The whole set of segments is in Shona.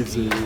Easy.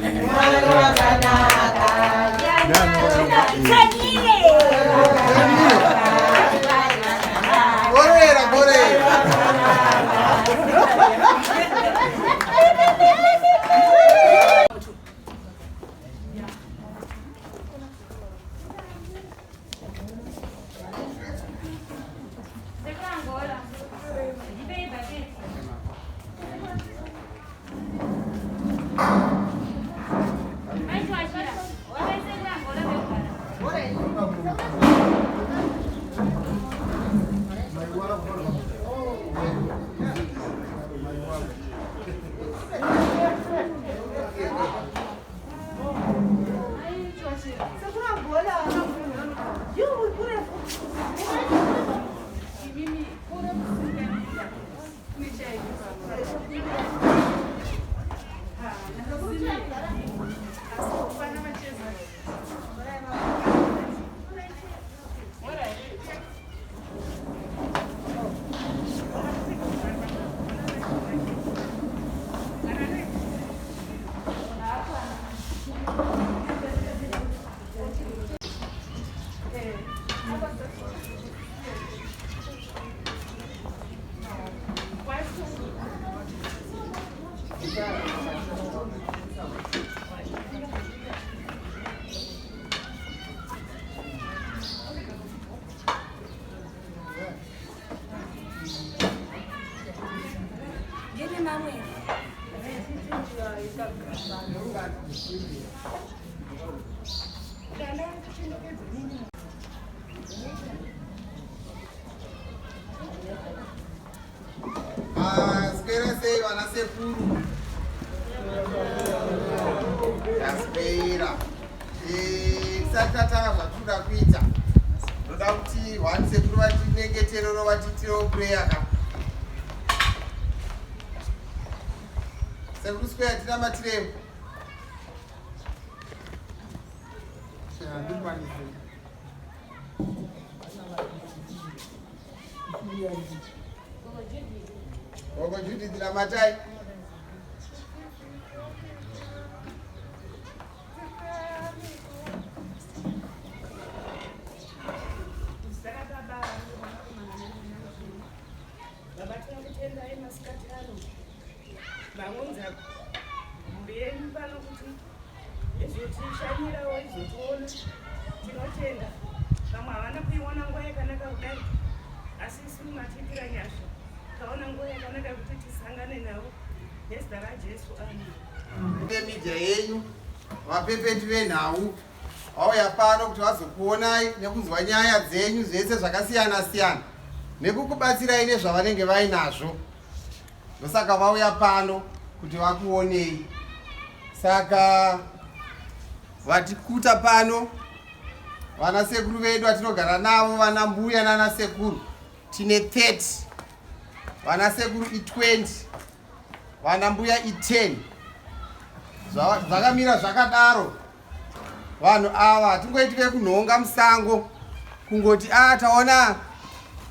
Wauya pano kuti vazokuonai nekunzwa nyaya dzenyu zvese zvakasiyana siyana nekukubatsirai nezvavanenge vainazvo. Ndosaka vauya pano kuti vakuonei. Saka vatikuta pano vana sekuru vedu vatinogara navo, vana mbuya nana sekuru tine 30, vana sekuru i20, vana mbuya i10. Zvakamira zvakadaro. Vanhu ava hatingoiti vekunhonga musango kungoti taona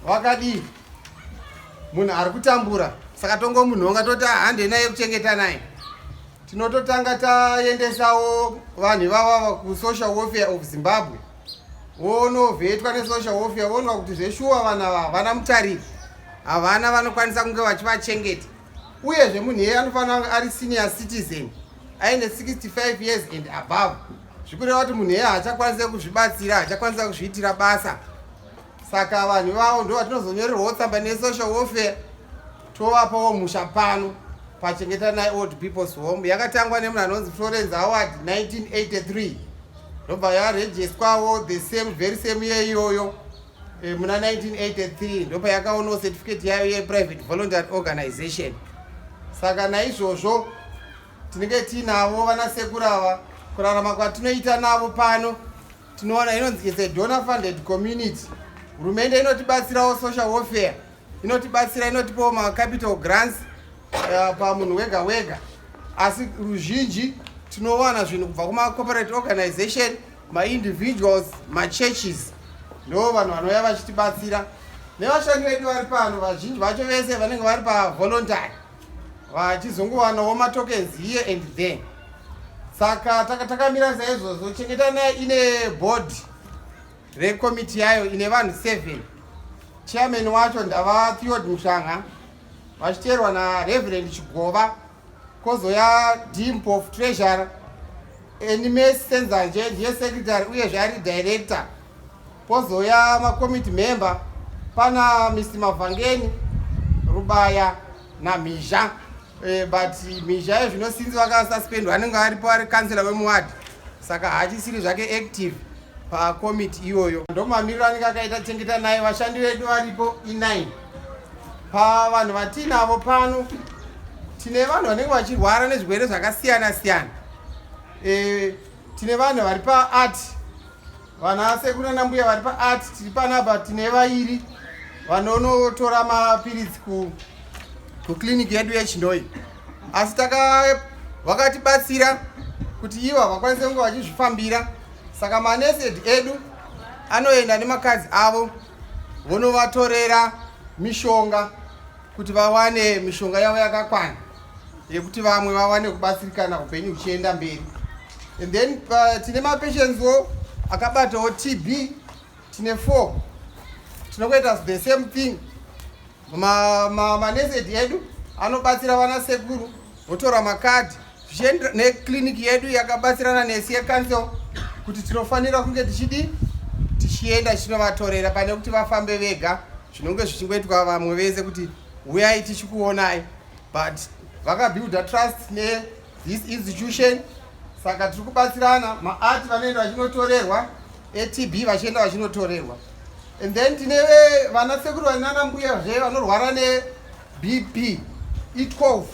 wakadi munhu ari kutambura saka tongomunhonga toti hande naye kuchengeta naye. Tinototanga taendesawo vanhu ivava kusocial welfare of Zimbabwe vonovhetwa nesocial welfare voonwa kuti zveshuwa vanhu ava havana mutariri, havana vanokwanisa kunge vachivachengeta. Uyezve munhu iyeye anofanira kunge ari senior citizen aine 65 years and above. Zvikureva kuti munhu iyeye haachakwanisa kuzvibatsira, haachakwanisa kuzviitira basa. Saka vanhu ivavo ndo vatinozonyorerwawo tsamba nesocial welfare tovapawo musha pano pachengeta naye old people's home. Yakatangwa nemunhu anonzi Florence Howard 1983 ndobva yarejistwawo the same very same year iyoyo muna 1983 ndopa yakaonawo certificate yayo yeprivate voluntary organization. Saka naizvozvo tinenge tiinavo vana sekuru ava. Kurarama kwatinoita navo pano tinoona inonzi it's a donor funded community. Hurumende inotibatsirawo social welfare, inotibatsira, inotipawo macapital grants pamunhu wega wega, asi ruzhinji tinowana zvinhu kubva kumacorporate organization, maindividuals, machurches ndo vanhu vanouya vachitibatsira. Nevashandi vedu vari pano vazhinji vacho vese vanenge vari pavoluntary vachizongowanawo matokens here and there. Saka takamira saizvozvo. Chengeta naye ine board rekomiti yayo ine vanhu 7. Chairman wacho ndava Theod Mushanga vachiteerwa naReverend Chigova, kozoya Dean of Treasurer Enemies Senzanje ndiye secretary uyezve ari director, pozoya macommittee member pana Mr. Mavangeni, Rubaya naMhizha. But Mhizha zvinosinzi vakasuspendwa anenge aripo ari kansela wemuwadi, saka haachisiri zvake active pacommittee iyoyo. Ndomamiriro anenge akaita chengeta naye. Vashandi vedu varipo i9. Pavanhu vatinavo pano tine vanhu vanenge vachirwara nezvirwere zvakasiyana siyana. Tine vanhu vari paart, vana sekuru nambuya vari paart. Tiri panapa tine 2 vanonotora mapiritsi kuclinic yedu yeChinoi, asi vakatibatsira kuti ivo havakwanise kunge vachizvifambira. Saka manesed edu anoenda nemakadzi avo vonovatorera mishonga kuti vawane mishonga yavo yakakwana yekuti vamwe vawane kubatsirikana upenyu uchienda mberi. And then tine mapatientswo akabatawo TB tine 4 tinokuita the same thing. Manesed edu anobatsira vana sekuru votora makadhi zvichienda neclinic yedu yakabatsirana nesi yecouncil kuti tinofanira kunge tichienda tichinovatorera pane kuti vafambe vega zvinonge zvichingoitwa vamwe vese kuti uyai tichikuonai. But vakabuilda trust nethis institution, saka tiri kubatsirana. Maart vanoenda vachinotorerwa, ATB vachienda vachinotorerwa. And then tine vana sekuru vanana mbuya zve vanorwara neBP E12.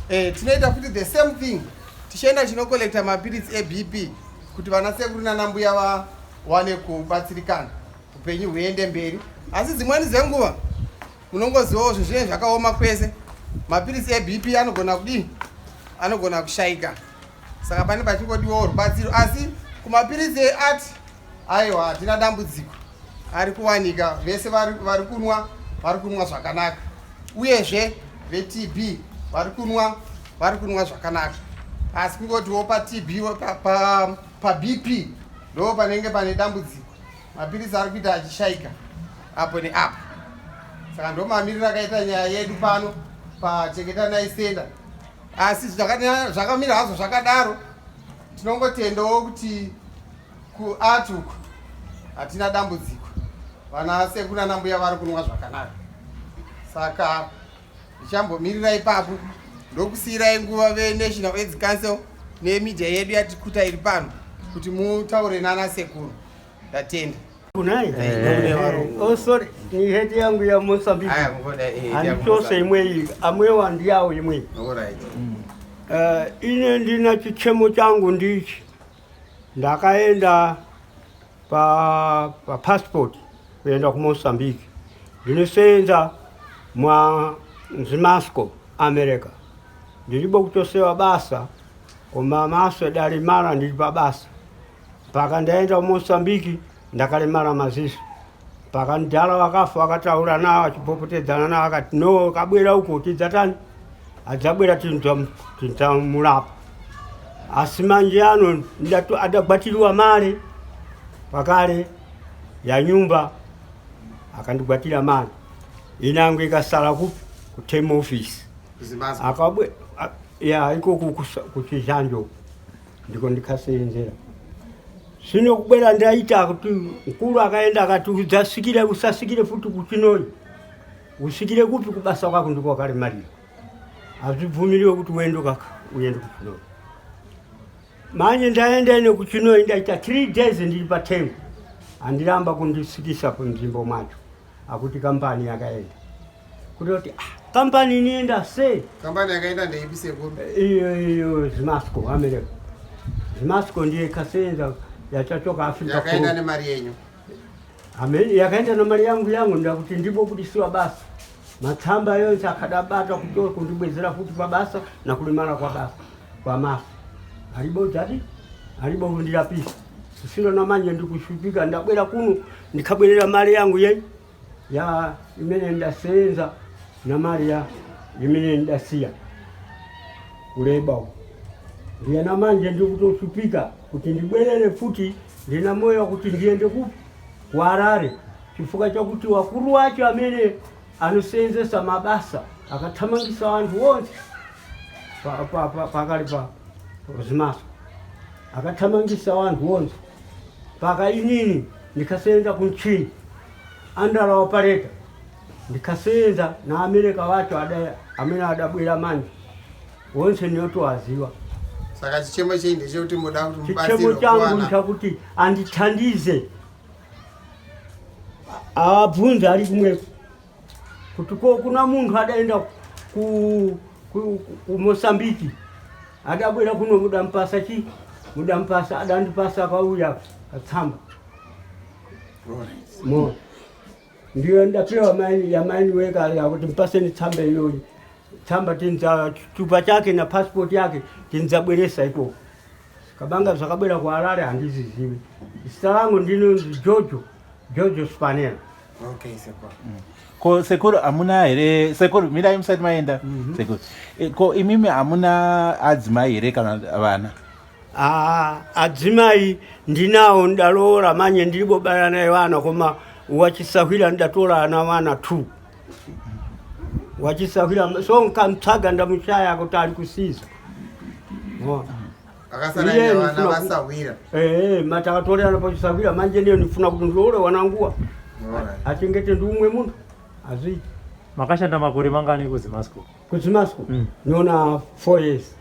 Tinoita futi the same thing, tichienda chinokolekta mapiritsi eBP kuti vana sekuru nana mbuya vawane kubatsirikana upenyu huende mberi. Asi dzimweni dzenguva munongozivawo zvinenge zvakaoma kwese, mapiritsi eBP anogona kushaika. Saka pane pachingodiwawo rubatsiro, asi kumapiritsi eart aiwa hatina dambudziko, ari kuwanika. Vese vari kunwa zvakanaka, uyezve veTB vari kunwa zvakanaka. Asi kungotiwo paTB paBP ndo panenge pane dambudziko, mapiritsi ari kuita achishaika apo neapo. Saka ndo mamiriro akaita nyaya yedu pano pachengeta naye center. Asi zvakamira hazvo zvakadaro, tinongotendawo kuti kuart uku hatina dambudziko, vana sekuru nana mbuya vari kunwa zvakanaka. Saka ndichambomirira ipapo ndokusiyirai nguva veNational AIDS Council nemedia yedu yatikuta iri pano kuti mutaure nana sekuru. Ndatenda. Kunai. Oh sorry, ni heti yangu ya Mozambique. Aya ngoda Anitose imwe amwe wandiao imwe. Alright. Ine ndina chichemo changu ndichi. Ndakaenda pa passport kuenda ku Mozambique. Ndinosenza mwa Zimasco America. Ndilibo kutosewa basa koma maso dali mara ndilipa basa. Paka ndaenda ku Mozambique ndakalemara maziso. Paka ndala wakafu wakataura nawo achipopotedzana nawo akati no kabwera huko tidzatani adzabwera tintamulapa. Asi manje ano adagwatirwa mare pakale ya nyumba akandigwatira mare inangu ikasala ku Tem office akabwe ya iko kuchizanjo ndiko ndikasenzera sino kubwera ndaita kuti mkulu akaenda akati udzasikire usasikire futi kuchinoyi usikire kupi kubasa kwako ndiko kale mali azivumiliwe kuti uende uyende kuchinoyi. Manje ndaenda ine kuchinoyi ndaita 3 days ndili pa Tem andilamba kundisikisa kunzimbo macho akuti kampani yakaenda kuti kampani nienda se kampani yakaenda ndeibise kuru iyo Zimasco America. Zimasco ndiye kasenza yachachoka Afrika yakaenda ne mari yenyu. Amen, yakaenda na mari yangu ndakuti ndipo kudisiwa basa mathamba yonse akadabata kutoka kundibwezera futi pa basa na kulimana kwa basa kwa maso alibo tati alibo kundirapisa sino na manje ndikushupika ndabwera kuno ndikabwerera mari yangu ye ya imene ndasenza na mari ya imene ndasiya kuleba ndiye na manje ndikutoshupika kuti ndibwerere futi ndina moyo kuti ndiende ku Harare chifuka chakuti wakuru wacho amene anosenzesa mabasa akathamangisa vantu wonse pakali pa Zimasco akathamangisa vantu wonse paka inini ndikasenza kunchini andala operator ndikasenza na America wacho amene adabwera manje wonse niyotowaziwa. Saka chichemo chindi chekuti muda kuti mubasire chichemo changu nchakuti andithandize abvunza ali kumwe kuti kuna muntu adaenda ku Mozambique adabwera kuno mudampasa adandipasa kauya katsamba mo ndiyo ndapewa maini weka kuti mpaseni tsamba iyoyi tsamba tinza chupa chake na passport yake tinzabweresa iko kabanga zakabwera ku Harare handiziziwi. Zita langu ndino Jojo Spanel. Okay, sekuru. Ko sekuru amuna here sekuru mira imside maenda sekuru ko imimi amuna adzimai here kana vana. Adzimai ndinawo ndalora manye ndilibo bala naye vana koma wachisahwira ndatola na vana 2 wachisahwira so nkamtsaga ndamushaya kuti ali kusiza akasana vana vasahwira matakatolera napo chisahwira manje ndiyo nifuna kuti ndilole wananguwa achengete ndumwe muntu azvi makashanda makore mangani ku Zimasco? Ku Zimasco niona 4 years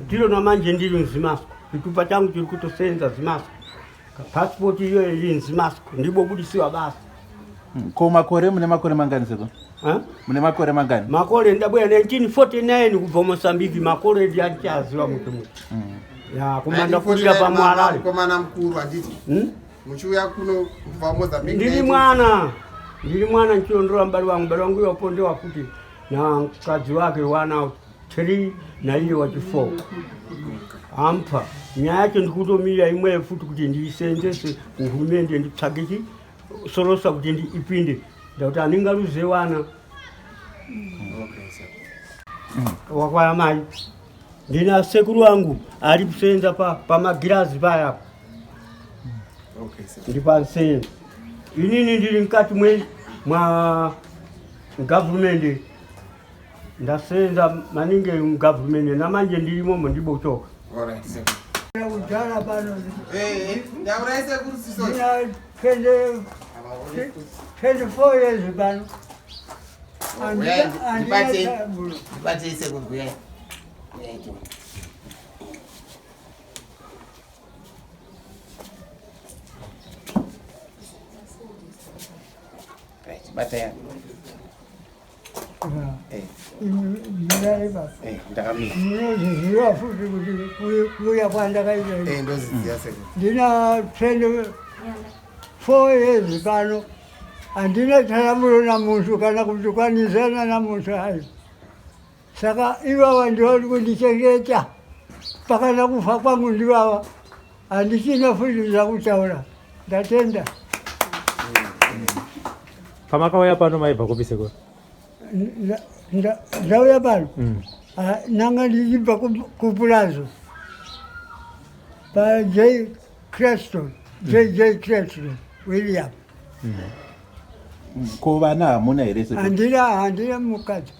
ndilo na manje ndilo Zimasco chitupa changu chiri kutosenza Zimasco passport iyo ili Zimasco ndipo budisiwa basi. Ko makore mune makore mangani sekuru? Mune makore mangani? Makore ndabwera 1949 kubva Mozambique makore ndiachaziwa mutu ya kumanda kulira pa Harare komana mkuru anditi muchiuya kuno kubva Mozambique ndili mwana nchiondola mbali wangu yopondewa futi na mkazi wake wana 3 na ile wa 4 ampa nyaya yake ndikutomira imwe futi kuti ndisenzese kuhulumende nditsagiki sorosa kuti ipinde ndakuti aningaluze wana wakwaya mai ndina sekuru wangu ali kusenza pa magirazi paya ndipansenza inini ndili mkati mwa government ndasenza maninge government na manje ndilimo ndibo kutoka. Alright, sekuru. Ujana bado ndauraise kusiso 24 years bado Nipate sekuru. bataya Ndinai baba. ndakamira Ndinoziziva futi kuti kuya kwandakaita. ndoziziya seko Ndina 24 years pano. Andina taramulo na muntu kana kutukwanizana na muntu hayo. Saka iwawa ndio kundichengeta. Paka nakufa kwangu ndiwawa. Andichina futi za kutaura. Ndatenda. Kama kawaya pano maibva kupi Sekuru? Ndauya pano. Nanga ndijibva kupulazo. Pa J. Creston. J. Creston. William. Ko vana hamuna here Sekuru? Handina mukadzi.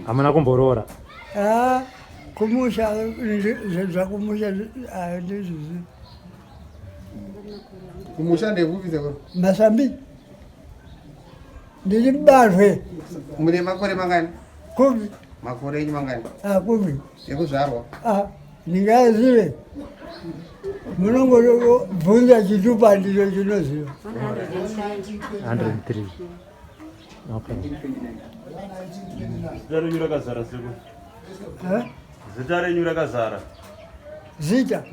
Hamuna kumboroora? Kumusha zvakumusha handizizi. kumusha ndekupi seko Masambi. Ndiri barwe. mune makore mangani Kupi. makore enyu mangani Kupi. ekuzvarwa Ndingazive. Munongobvunza chitupa ndicho chinoziva. 103. Okay. Zita renyu rakazara Sekuru? Zita renyu rakazara? Zita.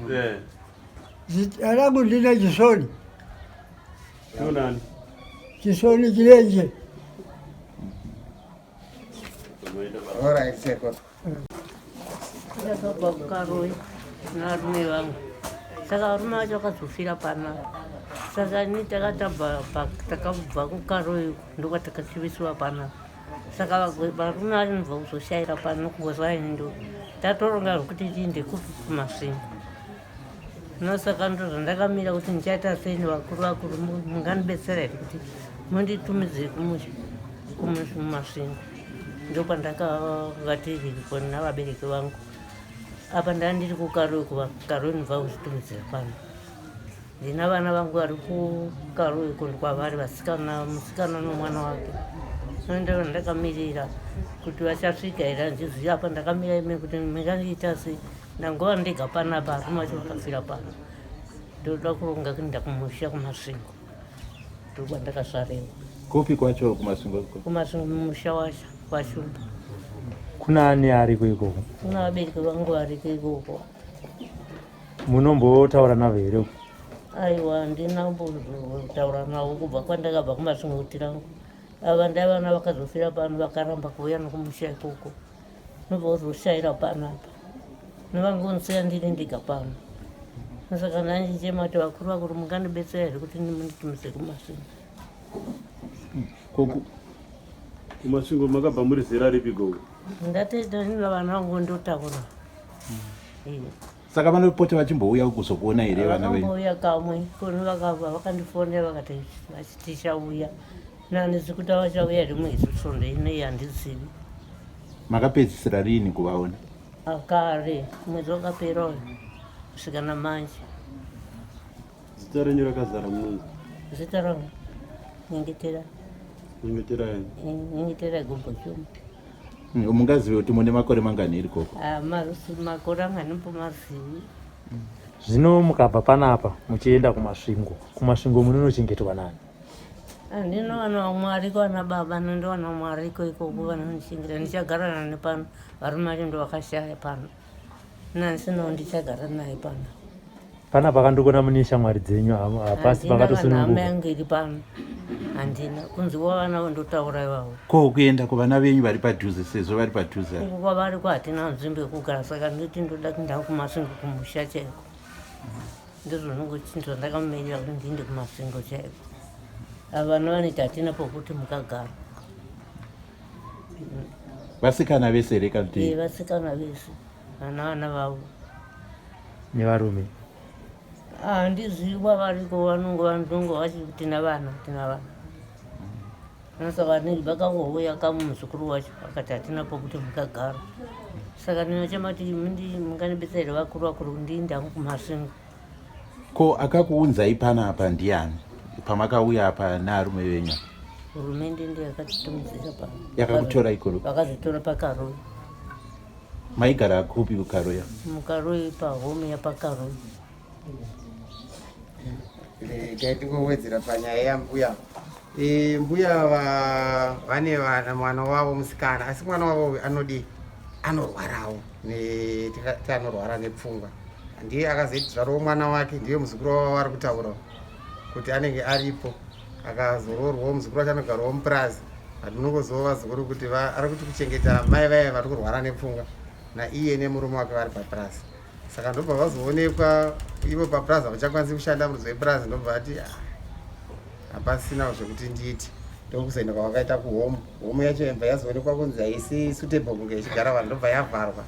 Zita Rangu ndina Chisoni. nani? Chisoni Chilenje. alright seko Ndakabva kukaroi narume vangu saka varume vacho vakazofira panapa saka ni takabva kukaroi ndokwatakachivisiwa panapa saka varume vacho ndobva kuzoshayira pano kungozvaini ndo tatoronga zvokuti tiinde kupi kumasvingo nosaka ndo zvandakamira kuti ndichaita sei nevakuru vakuru mungandibetsera here kuti munditumidze kumasvingo ndopandakangati navabereki vangu apa ndandiri kukaroi kuvakaroi ndobva kuzvitumidzira pano ndina vana vangu vari kukaroi kwavari musikana nomwana wake ndo ndakamirira kuti vachasvika here handizivi apa ndakamira ime kuti mingandiita sei ndangova ndega panapa arume vacho vakafira pano ndoda kuronga kuenda kumusha kumasvingo ndokwandakasvarewa Kupi kwacho kumasvingo? kumasvingo mumusha wacho kwashumba Kuna ani ariko ikoko? kuna vabereki vangu variko ikoko. Munombotaura navo here? Aiwa handina kumbotaura navo kubva kwandakabva kumasvingo rangu. Ava ndavana vakazofira pano vakaramba kuuya nokumusha ikoko nobva kuzoshayira panapa novangonsiya ndiri ndega pano saka ndandichema kuti vakuru vakuru mungandibetsera here kuti nditumise kumasvingo. Kumasvingo makabva muri zera ripi gogo? Ndatenda nina vana vangu ndotaura. Saka vanopota vachimbouya kuzokuona here vana venyu? Vakambouya kamwe koni vakabva vakandifonera vakati tichauya nandizi kuti vachauya here mwedzi svondo inei handizivi. Makapedzisira rini kuvaona? Kare mwedzi wakapera uyu kusvika namanje. Zita renyu rakazara munonzi? Zita rangu Nyengetera. Nyengetera Gumbo Chuma. Mungazive kuti mune makore mangani iri koko? Makore anganipo mazivi. Zvino mukabva panapa muchienda kumasvingo munonochengetwa nani? Ndinowana vamwe ariko ana baba nondowana vamwe ariko ikoko vanondichengetera. Ndichagara nani pano varume vacho ndo vakashaya pano nanisinawo ndichagara naye pano. Panapa kandokona mune shamwari dzenyu hapasi pakatosununguka? Hama yangu iri pano handina kunzi wavana vandotaura ivavo. Ko kuenda kuvana venyu vari padhuze sezvo vari padhuze? Uko kwavariko hatina nzvimbo yekugara saka ndoti ndoda kuenda kumasvingo kumusha chaiko. Ndizvo nongochinzwa ndakamumirira kuti ndiende kumasvingo chaiko. Vana vanoti hatina pokuti mukagara. Vasikana vese here kanti? Vasikana vese vana vavo Nevarume? handizivi kwavariko vanongo vachiti tina vana. Saka vakangouya kamwe muzukuru wacho akati hatina pokuti mukagara. Saka ndinochema kuti munganibetsera here vakuru vakuru ndiinde hangu kumasvingo. Ko akakuunzai panapa ndiani pamakauya apa nearume venyu? Hurumende ndiyo yakatitumidzira pano. Yakakutora ikoro? Vakazotora pakaroi. Maigara kupi kukaroi? Mukaroi pahome yapakaroi. Ndaitingowedzera panyaya yambuya mbuya vane mwana wavo musikana, asi mwana wavo anorwarawo anorwara nepfungwa. Ndiye akazoiti zvaro mwana wake ndiye muzukuru wavo vari kutaurawo kuti anenge aripo, akazororwawo muzukuru wacho anogarawo mupurazi. Hatinongozova zukuru kuti ari kuti kuchengeta mai vaya vari kurwara nepfungwa naiye nemurume wake vari papurazi. Saka ndobva vazoonekwa ivo papurazi havachakwanisi kushanda murudzi wepurazi, ndobva vati hapasina zvekuti ndiiti, ndokuzoenda kwavakaita kuhomu yacho yabva yazoonekwa kunzi haisi suitable kunge ichigara vanhu, ndobva yavharwa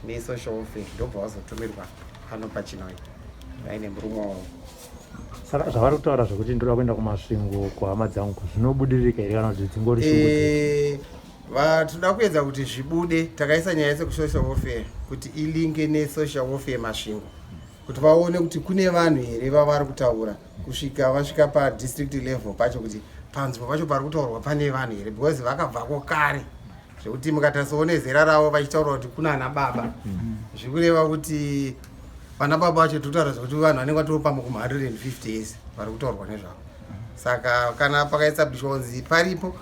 nesocial welfare, ndobva vazotumirwa pano pachinoi vaine murume wavo. Saka zvavari kutaura zvokuti ndoda kuenda kumasvingo kuhama dzangu zvinobudirika here kana kuti dzingori shungu? Toda kuedza kuti zvibude. Takaisa nyaya yese kusocial welfare kuti ilinge nesocial welfare masvingo, kuti vaone kuti kune vanhu here vavari kutaura kusvika vasvika padistrict level pacho, kuti panzvimbo pacho pari kutaurwa pane vanhu here, because vakabvako kare zvekuti mukatasoone zera ravo vachitaura kuti kuna ana baba, zviri kureva kuti vana baba vacho totaura kuti vanhu vanenge vatopamba kuma 150 years vari kutaurwa nezvavo. Saka kana pakaestablishwa kunzi paripo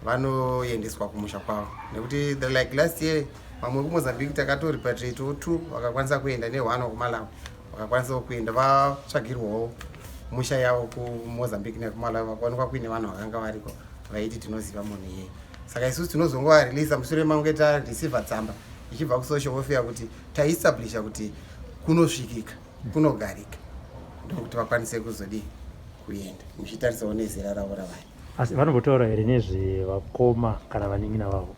vanoendeswa kumusha kwavo, nekuti like last year vamwe kuMozambique takatoripatrate 2 vakakwanisa kuenda ne1 kuMalawi, vakakwanisa kuenda vatsvagirwawo musha yavo kuMozambique nekuMalawi, vakaonekwa kuine vanhu vakanga variko vaiti tinoziva munhu iyeye. Saka isusu tinozongovareleasa mushure mange tareceiva tsamba ichibva kusocial welfare kuti taestablisha kuti kunosvikika, kunogarika, ndokuti vakwanise kuenda muchitarisawo nezera ravo ravai. Asi vanombotaura here nezvevakoma kana vanin'ina vavo?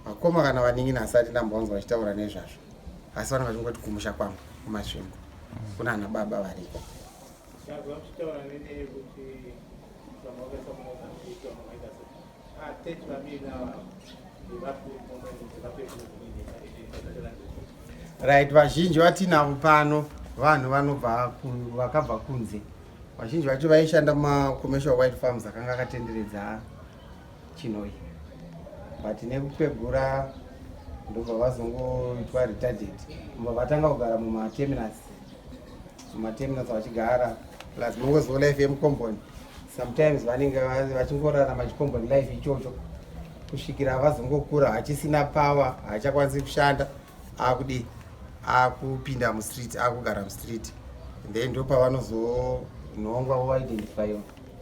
Vakoma kana vanin'ina hasati ndambowanzwa vachitaura nezvazvo, asi vanhu vachingoti kumusha kwangu kumasvingo kuna ana baba variko. Right, vazhinji vatinavo pano vanhu vakabva kunze. Vazhinji vacho vaishanda mumacommercial white farms akanga akatenderedza Chinoi, but nekukwegura ndobva vazongoitwa retarded. Vatanga kugara mumaterminals vachigara plus mungozivo life yemucompany, sometimes vanenge vachingorarama chicompany life ichocho kusvikira vazongokura hachisina power, hachakwanisi kushanda, akupinda mustreet, akugara mustreet, then ndopavanozonhongwa voidentifyiwa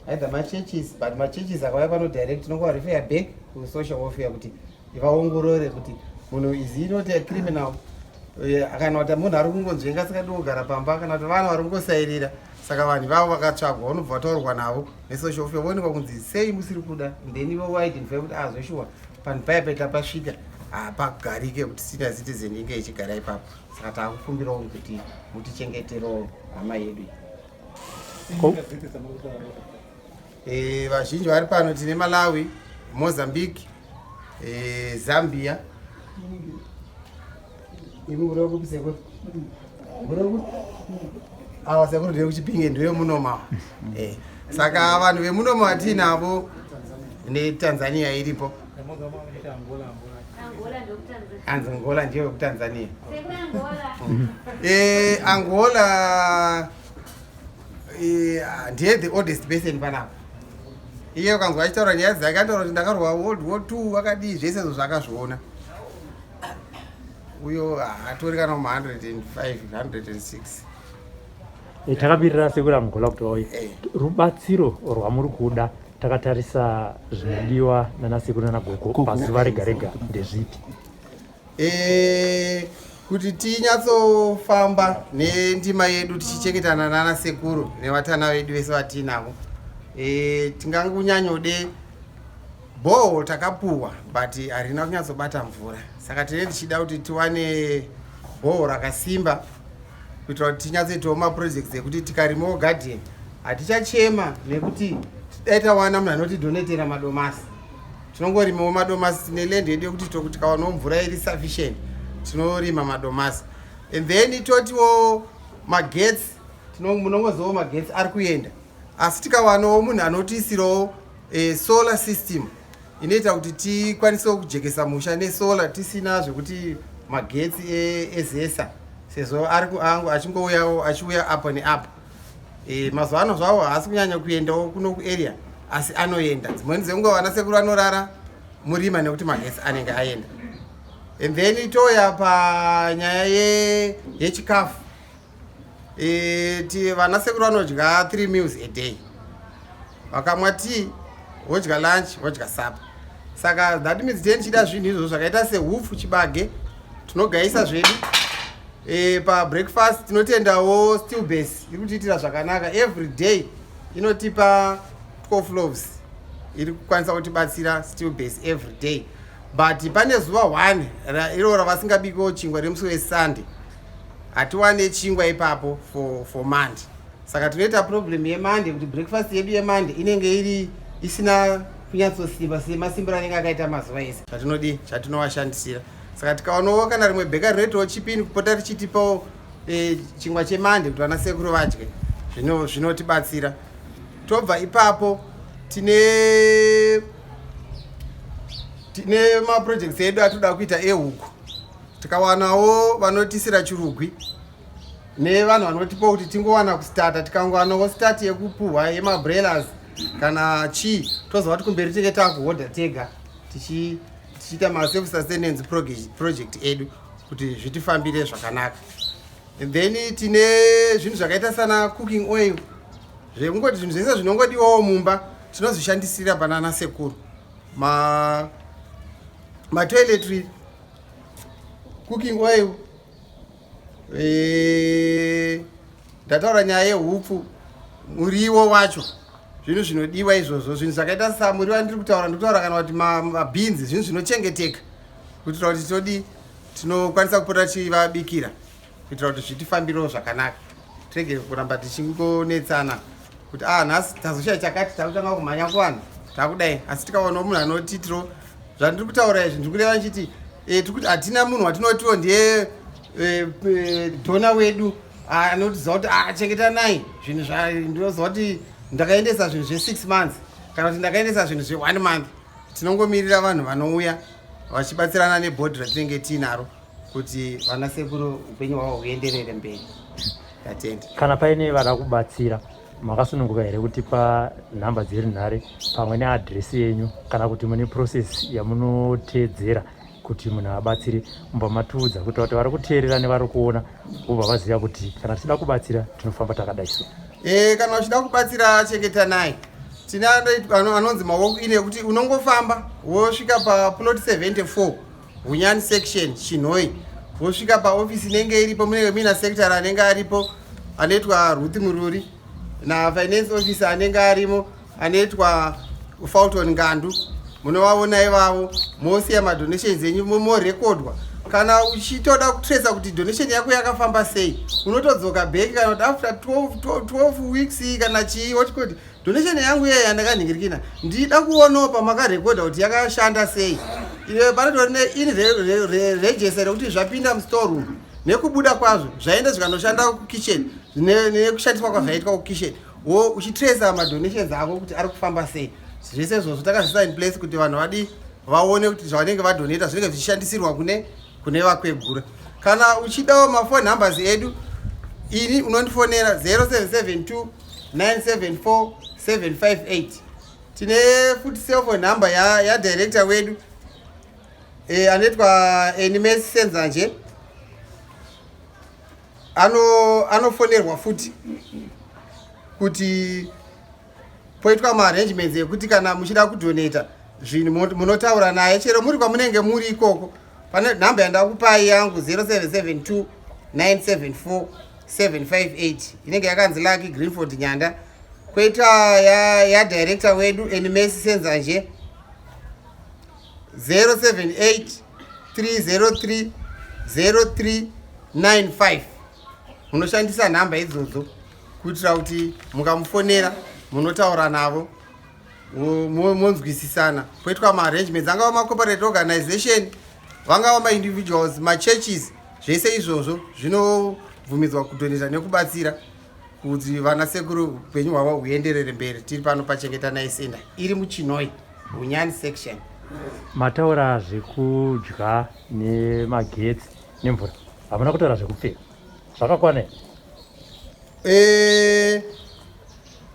either machurches, but machurches akauya panodirect nongovarefera back kusocial welfare kuti vaongorore kuti munhu is he not a criminal, kana kuti munhu ari kungonzvenga asikadi kugara pamba, kana kuti vanhu vari kungosairira. Saka vanhu vavo vakatsvagwa, vanobva vataurwa navo nesocial welfare, voonekwa kunzi sei musiri kuda, then voidentify kuti zveshuwa panhu paya paita pasvika pagarike kuti senior citizen inge ichigara ipapo. Saka takukumbirawo kuti mutichengeterewo hama yedu. Vazhinji vari pano tine Malawi, Mozambique, Zambia. Awa sekuru ndiye kuchipinge ndiye munoma. Saka vanhu vemunoma vatinavo neTanzania iripo. Angola ndiyo kuTanzania. Angola ndiye the oldest basin panapa. Iye ukanzwa achitaura nyaya dzake ataura kuti ndakarwa World War II vakadii, zvese zvakazviona. Uyo atori kana kuma 105 106. Takamirira sekuru Angola kuti wauye rubatsiro rwamuri kuda, takatarisa zvinodiwa nana sekuru nana gogo pazuva rega rega ndezvipi? Kuti tinyatsofamba nendima yedu tichichengetana nana sekuru nevatana vedu vese vatinavo, tingangonyanyode bhoho takapuhwa but harina kunyatsobata mvura. Saka tine tichida kuti tiwane bhoho rakasimba kuitira kuti tinyatsoitawo maprojects ekuti tikarimawo garden hatichachema, nekuti dai tawana munhu anotidonetera madomasi, tinongorimawo madomasi. Tine land yedu yekuti tikawanawo mvura iri sufficient tinorima madomasi. And then totiwo magetsi, munongozivawo magetsi ari kuenda, asi tikawanawo munhu anotiisirawo solar system inoita kuti tikwanisewo kujekesa musha nesolar tisina zvekuti magetsi ezesa, sezvo ari kuangu achingouyawo achiuya apo neapo. mazuva ano zvavo haasi kunyanya kuendawo kuno kuarea asi anoenda dzimweni dzenguva vana sekuru anorara murima nekuti magesi anenge aenda. And then toya panyaya yechikafu vana sekuru vanodya 3 meals a day. Vakamwa tea vodya lunch vodya supper. Saka that means tichida zvinhu izvo zvakaita sehufu chibage tinogaisa zvedu. Breakfast tinotendawo steel base iri kutiitira zvakanaka. Every day inotipa 12 loaves iri kukwanisa kutibatsira steel base every day. But pane zuva 1 iro ravasingabikewo chingwa remusi weSunday. Hatiwane chingwa ipapo for Monday. Saka tinoita problem yeMonday kuti breakfast yedu yeMonday inenge iri isina kunyatsosimba semasimbiro anenge akaita mazuva ese chatinovashandisira. Saka tikaonawo kana rimwe bheka rinoitawo chipini kupota tichitipawo chingwa cheMonday kuti vana sekuru vadye zvinotibatsira. Tobva ipapo tine maprojects edu atoda kuita ehuku. Tikawanawo vanotisira chirugwi nevanhu vanotipa kuti tingowana kustarta. Tikangowanawo start yekupuhwa yemabrelas kana chii tozova kuti kumberi tinge takuhodha tega tichiita maself sustenance project edu kuti zvitifambire zvakanaka. And then tine zvinhu zvakaita sana cooking oil zvekungoti zvinhu zvese zvinongodiwawo mumba tinozvishandisira panana sekuru. Toiletry, cooking oil, ndataura nyaya yehupu, muriwo wacho zvinhu zvinodiwa izvozvo. Zvinhu zvakaita samuriwo ndiri kutaura kana kuti mabeans zvinhu zvinochengeteka kuitira kuti tinokwanisa kupota tichivabikira kuitira kuti zvitifambirawo zvakanaka. Tirege kuramba tichingonetsana kuti nhasi tazoshaya chakati takutanga kumhanya kuvanhu takudai. Asi tikaonawo munhu anotitiro zvandiri kutaura izvi ndiri kureva nchiti tikuti hatina munhu watinotiwo ndiye dhona wedu anotiziva kuti chengetanai zvinhu ndinoziva kuti ndakaendesa zvinhu zve6 months kana kuti ndakaendesa zvinhu zve1 month. Tinongomirira vanhu vanouya vachibatsirana nebhodhi ratinenge tiinaro kuti vana sekuru upenyu hwavo huenderere mberi. Tatenda. Kana paine vada kubatsira makasununguka here kutipa nhamba dziri nhare pamwe neadhiresi yenyu kana kuti mune process yamunoteedzera kuti munhu abatsire mumba matiudza kuti vari kuteerera nevari kuona vobva vaziva kuti kana tichida kubatsira tinofamba takadaiso. Kana uchida kubatsira chengetanai. Tina anonzi maoko ine kuti unongofamba wosvika paplot 74 Hunyani section Chinhoi wosvika paofisi inenge iripo munenge muina sekitari anenge aripo anoitwa Ruth Mururi na finance officer anenge arimo anoitwa Fulton Ngandu. Munovaona ivavo mosiya madonations enyu morekodwa. Kana uchitoda kutrace kuti donation yako yakafamba sei unotodzoka back kana kuti after 12 weeks kana chii wachikoti donation yangu iya yandakanhingirikina ndida kuonawo pamakarekodha kuti yakashanda sei. Panotori neregister kuti zvapinda mustoreroom nekubuda kwazvo zvaenda zvikanoshanda kukitchen nekushandiswa kwazvaitwa kukitchen uchitrace madonations ako kuti ari kufamba sei. Zvese izvozvo takazvisa in place kuti vanhu vadi vaone kuti zvavanenge vadonata zvinenge zvichishandisirwa kune vakwegura. Kana uchidawo mafoni numbers edu ini unondifonera 0772 974 758. Tine futi cellphone number ya director wedu anoitwa Enemies Senzanje. Anofonerwa futi kuti poitwa maarrangements ekuti kana muchida kudonata zvinhu munotaura naye chero muri kwamunenge muri ikoko. Pane nhamba yandakupai yangu 0772 974 758 inenge yakanzi Lucky Greenford Nyanda. Kwoita ya director wedu Enemies Senzanje 078 303 0395. Munoshandisa nhamba idzodzo kuitira kuti mukamufonera munotaura navo monzwisisana. Poitwa maarrangements angava macorporate organization vangava maindividuals machurches zvese izvozvo zvinobvumidzwa kudoneta nekubatsira kuti vana sekuru upenyu hwavo huenderere mberi. Tiri pano pachengetanai center iri muChinhoi Hunyani section. Mataura zvekudya nemagetsi nemvura hamuna kutaura zvekupfeka zvakakwana here?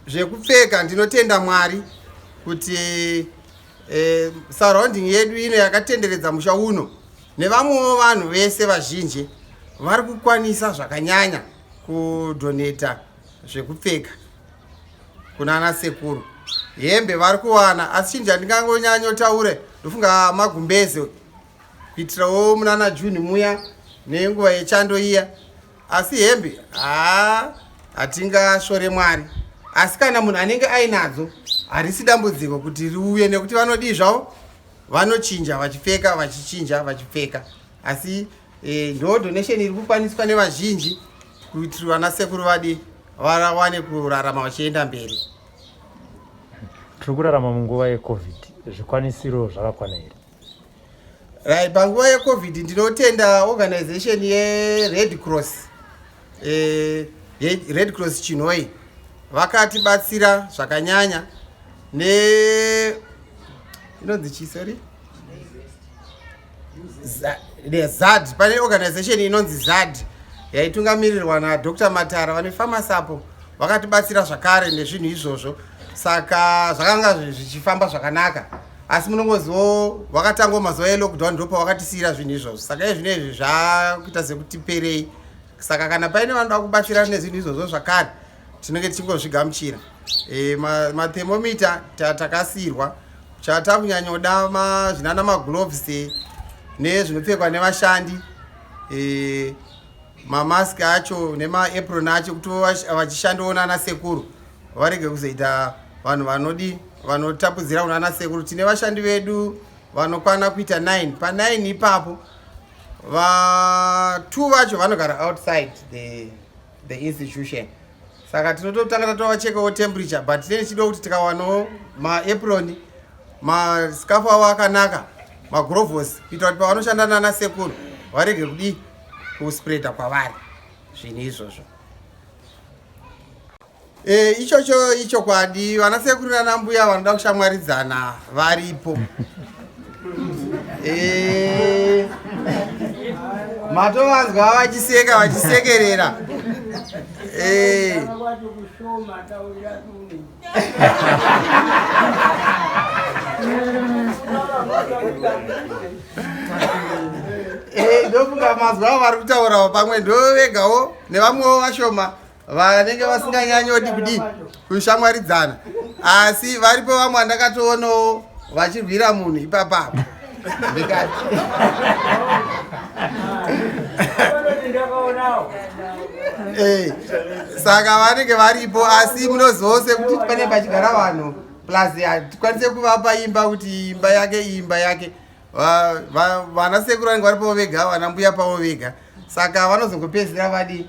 zvekupfeka ndinotenda Mwari kuti surrounding yedu ino yakatenderedza musha uno nevamwewo vanhu vese vazhinji vari kukwanisa zvakanyanya kudoneta zvekupfeka kuna ana sekuru. Hembe vari kuwana, asi chinhu chandingangonyanyotaure ndofunga magumbeze kuitirawo munana Juni muya nenguva yechando iya. Asi hembe hatingashore Mwari, asi kana munhu anenge ainadzo harisi dambudziko kuti riuye, nekuti vanodii zvavo, vanochinja vachipfeka, vachichinja vachipfeka. Asi ndo donation iri kukwaniswa nevazhinji kuitira vana sekuru vadi vawane kurarama vachienda mberi. Tiri kurarama munguva yeCovid, zvikwanisiro zvakakwana here? Right, panguva yeCovid ndinotenda organization yeRed Cross, Red Cross Chinoi vakatibatsira zvakanyanya inonzi chisori ZAD. Pane organization inonzi ZAD yaitungamirirwa naDr. Matara, vane famasi apo, vakatibatsira zvakare nezvinhu izvozvo. Saka zvakanga zvichifamba zvakanaka, asi munongozivo vakatangwa mazuva elockdown ndipo vakatisiyira zvinhu izvozvo. Saka izvino izvi zvakuita sekutiperei. Saka kana paine vanoda kubatsira nezvinhu izvozvo zvakare, tinenge tichingozvigamuchira. Mathermometer takasiyirwa, chatakunyanyoda zvinana magloves nezvinopfekwa nevashandi, mamask acho nemaapron acho, kuti vachishandawo nana sekuru varege kuzoita vanhu vanotapudzira kunana sekuru. Tine vashandi vedu vanokwana kuita 9. Pa9 ipapo 2 vacho vanogara outside the institution. Saka tinototanga tatovachekawo temperature, but tine chido kuti tikawanawo maapron, mascafu avo akanaka, magrovos, kuita kuti pavanoshanda nana sekuru varege kudii kuspreada kwavari zvinhu izvozvo. Icho kwadi vana sekuru nana mbuya vanoda kushamwaridzana varipo. Matovanzwa vachiseka vachisekerera. Ndofunga mazwa avo vari kutaurawo pamwe ndo vegawo nevamwewo vashoma vanenge vasinganyanyodi kudii kushamwaridzana, asi varipo vamwe vandakatoonawo vachirwira munhu ipapapo. Saka vanenge varipo, asi munozose kuti pane pachigara vanhu plus tikwanise kuvapa imba kuti imba yake imba yake. Vana sekuru vanenge varipo vega, vana mbuya pavo vega. Saka vanozongopedzera vadi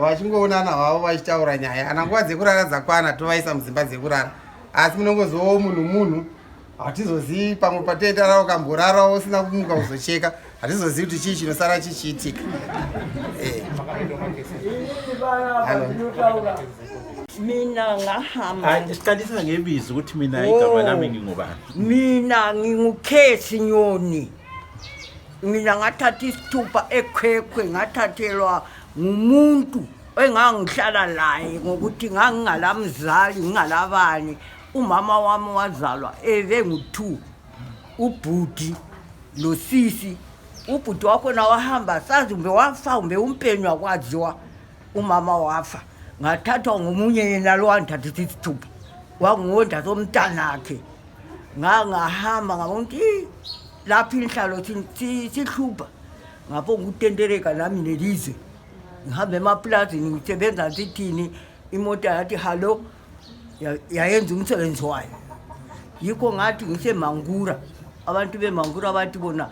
vachingoonana havo vachitaura nyaya. Ana nguva dzekurara dzakwana tovaisa mudzimba dzekurara, asi munongozowo munhu hatizozivi, pamwe patendarawo kamborarawo usina kumuka kuzocheka, hatizozivi kuti chii chinosara chichiitika. Mina ngahamba. Siqalisa ngebizo ukuthi mina igama lami ngingubani. Mina nginguKhesi Nyoni. Mina ngathatha isithupha ekhwekhwe, ngathathelwa ngumuntu engangihlala laye ngokuthi ngangingalamzali ngingalabani. Umama wami wazalwa ngu2, ubhuti losisi. Ubhuti wakho na wahamba, sazi umbe wafa, umbe umpenywa kwaziwa, umama wafa. Ngathathwa ngomunye yena lo wandithathisa isithupha, wangonda somntanakhe. Ngahamba ngabona ukuthi lapha inhlalo sihlupha, ngabonga ukutentereka nami nelizwe. Ngihambe emaplazini ngisebenza sithini, imota yathi hallo yayenza umsebenzi wayo. Yikho ngathi ngiseMangura, abantu beMangura bathi bona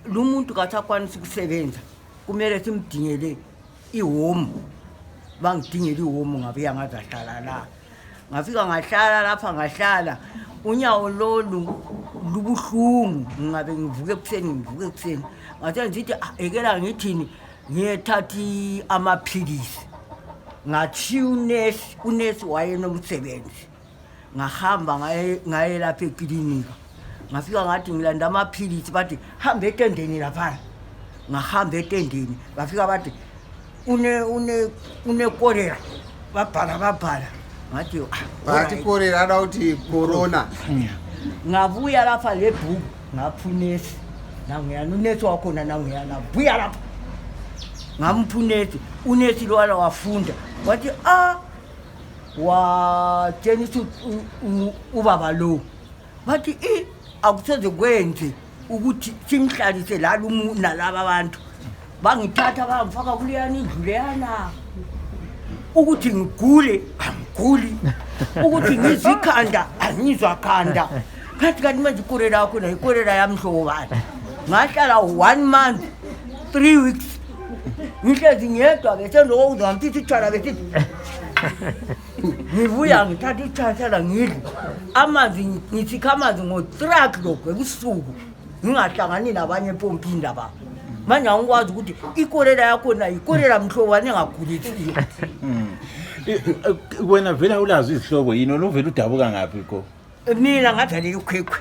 lo muntu kasakwanisa ukusebenza, kumele simdingele ihome. Bangidingela ihome, ngabuya ngazahlala la. Ngafika ngahlala lapha, ngahlala unyawo lolu lubuhlungu, ngabe ngivuke ekuseni ngathi ngithi ekela ngithini, ngiyethatha amaphilisi. Ngathi unesi wayenomsebenzi, ngahamba ngaye lapha eklinika. Ngafika ngathi ngilanda amaphilisi, bathi hamba etendeni lapha. Ngahamba etendeni, bafika bathi une kolera, babhala. ngathi Bati korera ada kuti corona. ngabuya lapha lebhuku ngaphunesi nangiyana unesi wakhona nangiyana buya lapha ngamphunesi unesi lo wala wafunda wathi watshengisa ubaba lo bathi akuseze kwenze ukuthi simhlalise nalaba abantu bangithatha bangifaka kuleyani indlu leyana ukuthi ngigule angiguli ukuthi ngizikhanda angizwa khanda kanti manje ikorela yakho na ikorela yamhlobo bani ngahlala 1 month 3 weeks ngihlezi ngiyedwa bese ndokuzwa ngithi ithwala bese ngibuya ngithatha ithwala ngidli amanzi ngithika amanzi ngo-3 o'clock ebusuku ngingahlangani nabanye empompini laba manje angikwazi ukuthi ikorela yakho na ikorela mhlobo bani engagulisiyo. Wena vela ulazi izihlobo yini uvela udabuka ngaphi ko? Mina ngadlalela ukhwekhwe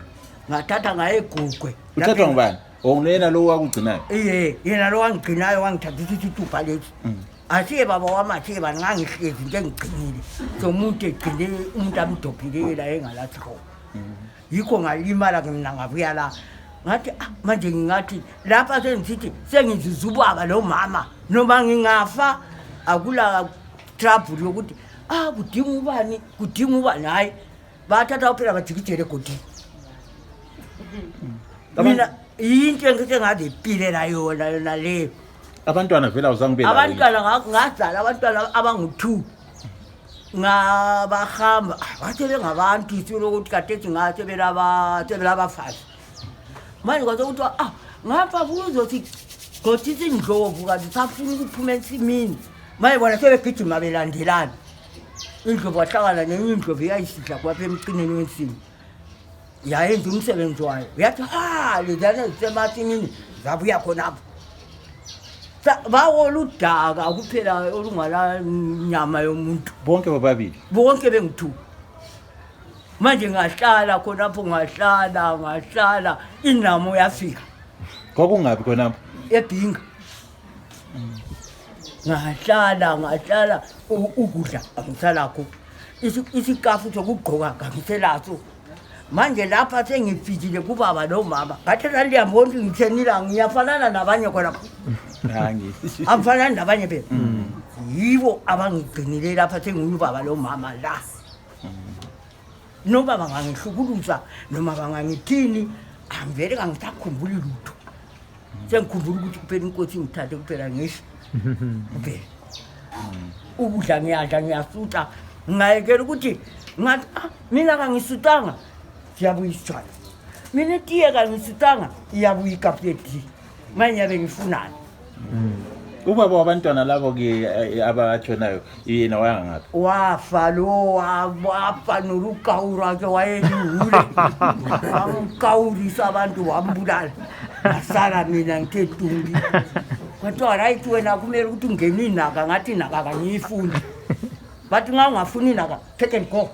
ngathatha ngaye egugwe. Uthathwa ngubani? Ongunena lo wakugcinayo? Yena lo wangigcinayo wangithathisa isithupha lesi. Asiye baba wami athe bangangihlezi nje ngigcinile. So umuntu egcine umuntu amdophilela engalathi khona. Yikho ngalimala ke mina ngabuya la. Ngathi manje ngingathi lapha sengisithi sengizizubaba lo mama noma ngingafa akula trouble yokuthi kudinga ubani hayi bathatha uphela bajikijele godini. Mina into engathi ipilela yona leyo. Abantwana vela uzangibela. Abantwana ngazala abantwana abangu2 ngabahamba bathele ngabantu isilo ukuthi kade singathi belaba5 manje kwazokuthi ngapha kuzothi godisi indlovu kanti safuna ukuphuma ensimini manje bona sebegijima belandelana indlovu wahlangana nenye indlovu eyayisidla kwapha emcineni wensimi yayenza umsebenzi wayo yathi lezana zisemasimini zabuya khonapho bawola udaka kuphela olungala nyama yomuntu bonke bobabili bonke bengu2 manje ngahlala khonapho ngahlala inamo yafika kwakungabi khonapho eBhinga ngahlala ukudla angisalakho isikafu sokugqoka ngiselaso manje lapha sengifijile kubaba lo mama ngathi liyambona ukuthi ngithenila ngiyafanana nabanye khonapho amfanani nabanye phela yibo abangigcinile lapha sengiyubaba lo mama la noma bangangihlukuluza noma bangangithini angivele ngisakhumbula lutho sengikhumbula ukuthi kuphela inkosi ngithathe kuphela ngisho kuphela ukudla ngiyadla ngiyasuta ngayekela ukuthi ngathi mina kangisutanga siyabuyisana mina tiye kangisutanga iyabuya ikapeti manje yabe ngifunana. Ubaba wabantwana labo ke abatshonayo yena wayangaphi? Wafa lo wafa nolukawura ke wayelihule wamkawurisa abantu wambulala ngasala mina ngithe Tumbi kwathiwa right wena kumele ukuthi ungene inaka ngathi inaka kangiyifundi bathi nga ungafuni inaka take and go.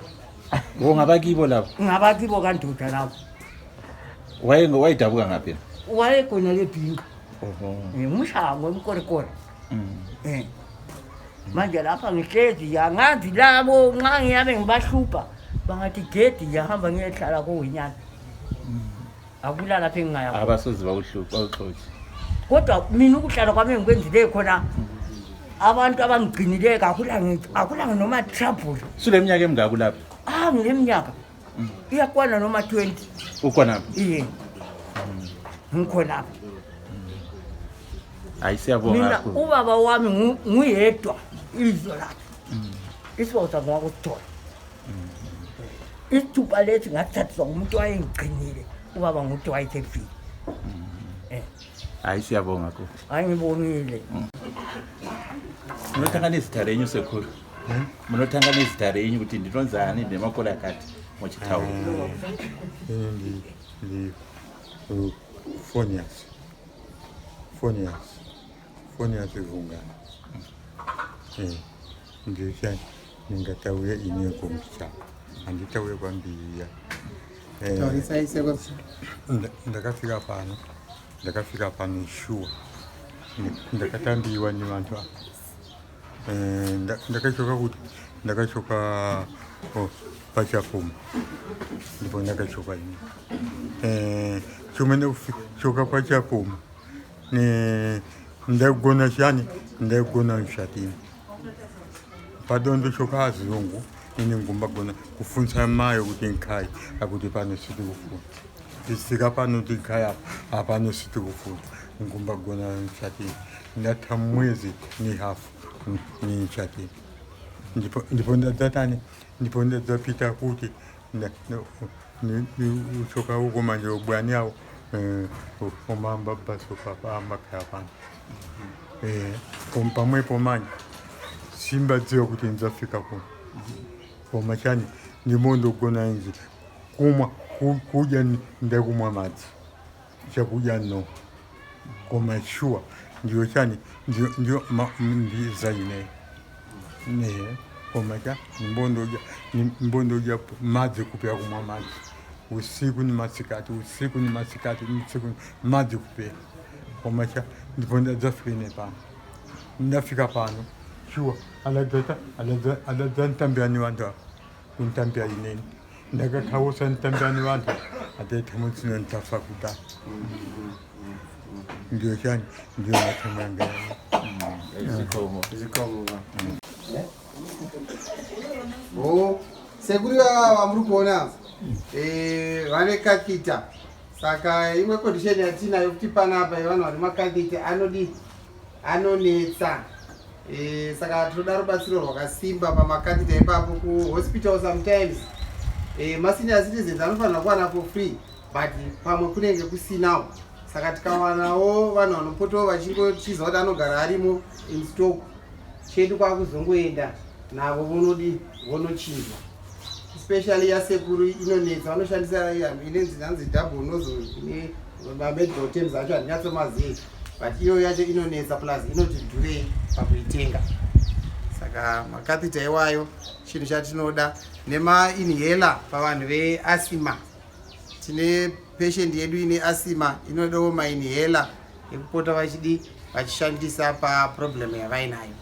Ngabakibo labo? Ngabakibo kandoda labo. Wayedabuka ngaphi? Wayekhona leBhinga. Ngimshango emkorikori. Manje lapha ngihlezi yangazi labo nxa ngiyabe ngibahlupa bangathi gedi yahamba ngiyehlala kowinyana. Akulala lapha engaya. Abasozi bawuhlupa awuxoxe. Kodwa mina ukuhlala kwami ngikwenzile khona abantu abangigcinile akula noma trouble. Suleminyaka emingaki lapha? Ngileminyaka. Iyakwana noma 20. Ukhona? Iye. Ngikhona. Ayisiyabonga mina ubaba wami nguyedwa izwe lakhe isiboza ngakuthola isithupa lethi ngathathwa umuntu wayengigcinile ubaba ngumuntu wayethefile ayisiyabonga ko angibongile munothangana izitha renyu sekhulu munothangana izitha renyu ukuthi ndinonzani nemakola kati mochitawo ndi 4 years ivungana ngisha ningatauye ine komsa anditauye kwambiya ndakafika pano sure ndakatambiwa ni vantu ndakachoka kuti ndakachoka pachapfuma ndipo ndakachoka ini chomwe ndakuchoka pachapfuma ndagona chani ndagona mshatini padondochoka azungu ine ngumbagona kufunsa mayo kuti nkhai akuti pano sitikufuna tisika pano tikhaya apano sitikufuna ngumbagona mshatini ndatha mwezi ni hafu ni mshatini ndipo ndadzatani ndipo ndadzapita kuti uchoka uko manje ubwani awo omamba baso papa amakhaya pano pamwepo manje simbadziwa kuti ndzafika kuno koma chani ndimondogona inji kumwa kudya ndakumwa madzi chakudya no koma shuwa ndiyo chani ndiyo ndizaine koma cha mbondodya madzi kupera kumwa madzi usiku ni masikati usiku madzi kupera koma cha ndipo ndadzafika ine pano ndafika pano shuwa aladza ntambirani vantu ava kuntambira ineni ndakakhawusa ntambirani vantu ataita mutsino ntafa kudai ndiyo chani ndiyo matambiranga sekuri vava muri kuona vane kakita saka imwe condition yatinayo kuti panapa yevanhu vari makakita anonetsa saka tinoda rubatsiro rwakasimba pamakandida ipapo kuhospital sometimes masenior citizens anofanira kuwana for free but pamwe kunenge kusinawo saka tikawanawo vanhu vanopotawo vachingochiza kuti anogara arimo in stock chedu kwakuzongoenda navo vonochinjwa especially yasekuru inonetsa vanoshandisa inenzi double nozzle ine mamedical terms acho handinyatsomazii but iyo yacho inonetsa plus inoti dhurei pakuitenga saka makathita iwayo chinhu chatinoda nemainhela pavanhu veasima tine patient yedu ine asima inodawo mainhela ekupota vachishandisa paproblem yavainayo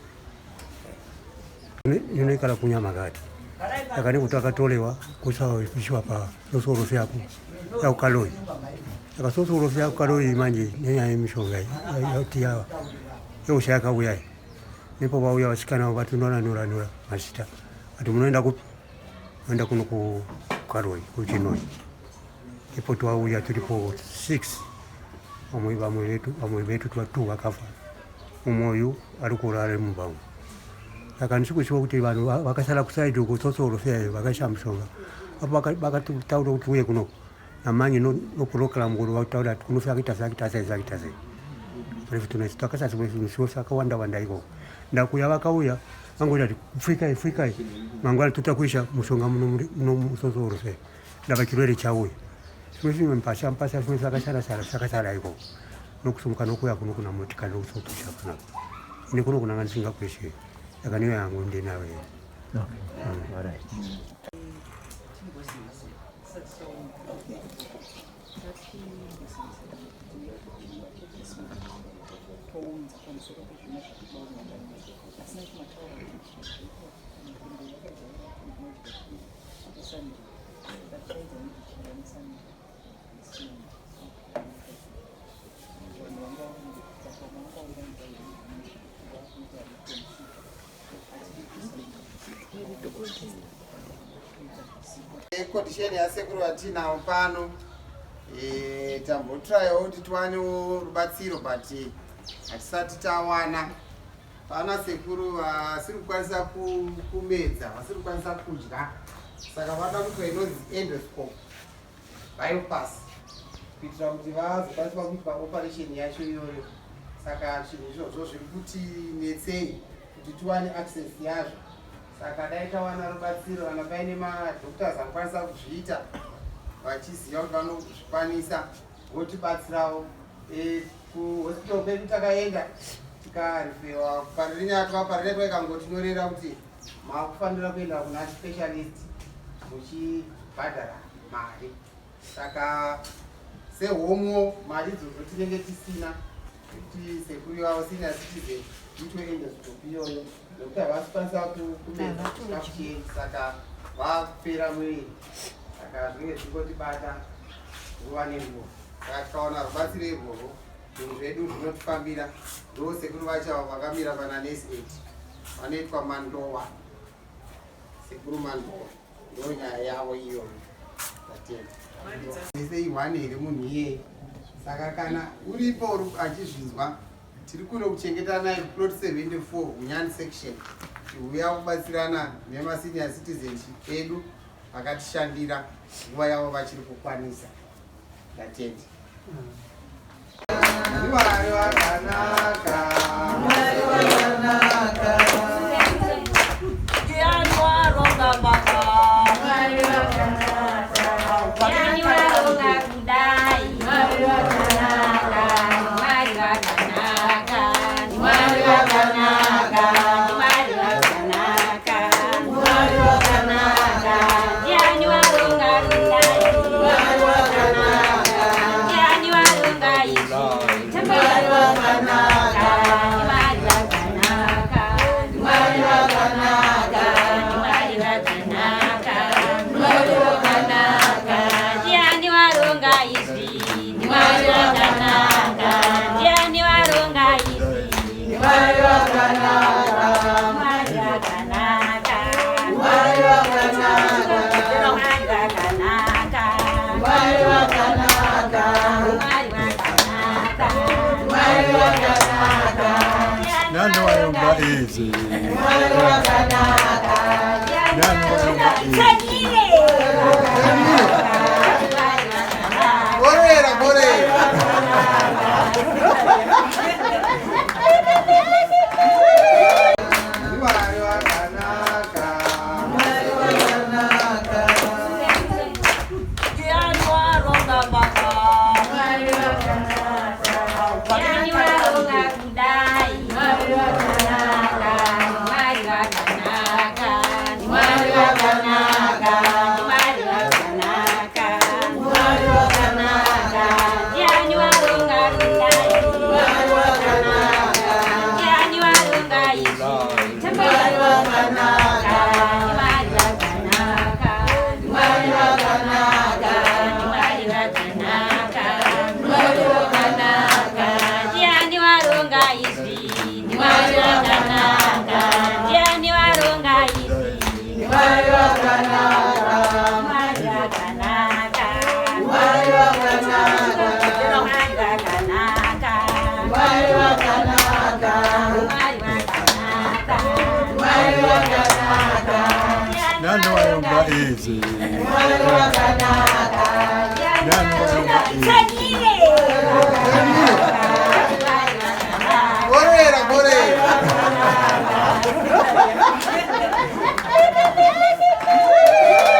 inoikala kunyama kati yakani kuti akatolewa kusaishiwa pa sosorosi yako yakukaloi saka sosorosi yakukaloi manje nenyaya yemishonga yatiyawa yeusha yakauyayi nipo vauya vasikana vatinonanura masita ati munoenda kuno kukaloi kuchinoi ipo twauya tulipo 6 vamwe vetu 2 vakafa umoyu ari kurara mumbangu saka ndisikuziva kuti vanhu vakasala kusaidi uko sosoroseyayo vakasha mushonga apo vakataura kuti uye kuno namanye noprogram kuti vakutaura kuti kunofika kitazakitazai takasasiwesinusiwo sakawanda iko ndakuya vakauya vangoita kuti pfikai mangwana totakuisha mushonga muno musosoroseya ndava chirwere chauya zvimwe zvimwe mpasa zvimwe sakasara iko nokusumuka nokuya kuno kuna motikari nokusotusha kunako ine kuno kunanga ndisingakweshe saka niyo yangu ndinayo condition yasekuru vatinawo pano tambotrayawo kuti tiwanewo rubatsiro but hatisati tawana pana sekuru vasiri kukwanisa kumedza vasiri kukwanisa kudya saka vada kuitwa inonzi endoscope bypass kuitira kuti vazokwanisa kuita paoperation yacho iyoyo saka zvinhu izvozvo zviri kuti netsei kuti tiwane access yazvo saka dai tawana rubatsiro kana paine madoctors anokwanisa kuzviita vachiziva kuti vanozvikwanisa votibatsirawo kuhospital pedu takaenda tikarifewa paririnyatwaparire ikangotinyorera kuti makufanira kuenda kuna specialist muchibhadhara mari saka sehomwo mari idzodzo tinenge tisina kuti sekuru wavo senior citizen itwe endoscope iyoyo nokuti havasi kumedza chikafu chedu saka vakupera mwiri saka zvinge zvingotibata nguva nenguva saka tikaona rubatsiro irworwo zvinhu zvedu zvinotifambira ndo sekuru vachava vakamira pana nesi 8 vanoitwa mandowa sekuru mandowa ndo nyaya yavo iyoyo ese ihwane here munhu iyeye saka kana uripo achizvinzwa tiri kuno kuchengeta naye plot 74 Hunyani section tiuya kubatsirana nemasenior citizenship edu vakatishandira nguva yavo vachiri kukwanisa ndatende Mwari wakanaka Mwari wakanaka Ndiani waronga baba Mwari wakanaka Ndiani waronga kudai Mwari wakanaka Mwari wakanaka Mwari wakanaka Mwari wakanaka Mwari wakanaka Ndiani waronga kudai Mwari wakanaka Ndiani waronga ishi Mwari wakanaka Mwari wakanaka Mwari wakanaka Mwari wakanaka Mwari wakanaka Ndiani waronga ishi Mwari wakanaka Ndiani waronga ishi Mwari wakanaka Mwari wakanaka Mwari wakanaka Mwari wakanaka Mwari wakanaka Mwari wakanaka Nani wayomba izi? Mwari wakanaka Nani wayomba izi? Borera, borera. Mwari wakanaka Mwari wakanaka Ndiani waronga baba Mwari wakanaka Ndiani waronga kudai Mwari wakanaka Mwari wakanaka Mwari wakanaka Mwari wakanaka Mwari wakanaka Ndiani waronga kudai Mwari wakanaka Ndiani waronga ishi Mwari wakanaka Mwari wakanaka Mwari wakanaka Mwari wakanaka Mwari wakanaka Ndiani waronga ishi Mwari wakanaka Ndiani waronga ishi Mwari wakanaka Mwari wakanaka Mwari wakanaka Mwari wakanaka Mwari wakanaka Mwari wakanaka Mwari wakanaka Nani wayomba izi? Mwari wakanaka Nani wayomba izi?